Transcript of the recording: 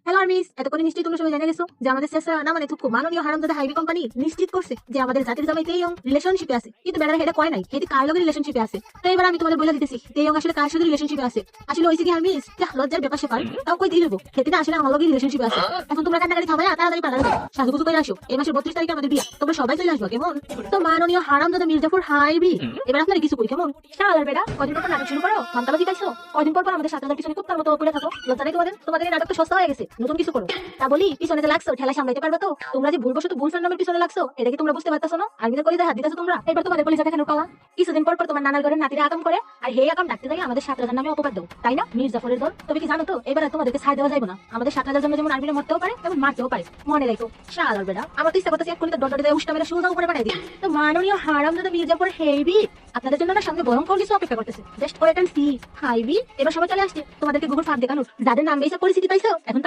Hello armies, এতক্ষণে নিশ্চয়ই তোমরা সবাই জেনে গেছো যে আমাদের শেষরা না মানে খুব মাননীয় হারামজাদা হাইবি কোম্পানি নিশ্চিত করছে যে আমাদের জাতির জামাই তেইয়ং রিলেশনশিপে আছে, কিন্তু বেড়ারা হেডা কয় নাই হেদি কার লগে রিলেশনশিপে আছে। তো এবার আমি তোমাদের বলে দিতেছি তেইয়ং আসলে কার সাথে রিলেশনশিপে আছে। আসলে হইছে কি আর্মিস, যা লজ্জার ব্যাপার সেপার তাও কই দিলব হেদি না আসলে আমার লগে রিলেশনশিপে আছে। এখন তোমরা কান্নাকাটি থামায় তাড়াতাড়ি পালাবে, সাজুগুজু করে আসো, এই মাসের 32 তারিখে আমাদের বিয়া, তোমরা সবাই চলে আসবে কেমন। তো মাননীয় হারামজাদা মির্জাপুর হাইবি, এবার আপনারা কিছু কই কেমন। শালার বেটা কদিন পর নাটক শুরু করো, মামতাবাজি পাইছো, কদিন পর আমাদের 7,000 পিছনে কুত্তার মতো পড়ে থাকো, লজ্জা নেই তোমাদের? তোমাদের এই নাটক তো সস্তা হয়ে গেছে, নতুন কিছু করো। তা বলি পিছনে যে লাগছো ঠেলা সামলাইতে পারবে তো? তোমরা যে ভুলবশত ভুল ফ্রেন্ড নামের পিছনে লাগছো এটা কি তোমরা বুঝতে পারতেছো না? আর্মিদের কলিজায় হাত দিতেছো তোমরা। এবার তোমাদের কলিজাটা কেন পাওয়া? কিছুদিন পর তোমার নানার ঘরের নাতিরা আকাম করে আর হে আকাম ডাকতে যাই আমাদের 7,000 নামে অপবাদ দাও, তাই না মির্জাফরের দল? তুমি কি জানো তো এবার আর তোমাদেরকে ছাড় দেওয়া যাবে না। আমাদের 7,000 জন্য যেমন আর্মিরা মরতেও পারে তেমন মারতেও পারে, মনে রাখো। শালার বেটা আমার তো ইচ্ছা করতেছে এক কলিতে ডট উষ্টা মেরে সোজা উপরে বানাই দিই। তো মাননীয় হারামজাদা মির্জাপুর হেবি আপনাদের জন্য না সঙ্গে ভয়ঙ্কর কিছু অপেক্ষা করতেছে, জাস্ট ওয়েট এন্ড সি। হাইবি এবার সবাই চলে আসছে তোমাদেরকে গুগল ফাঁদ দেখানোর, যাদের নাম বেসা পরিস্থিতি পাইছো এখন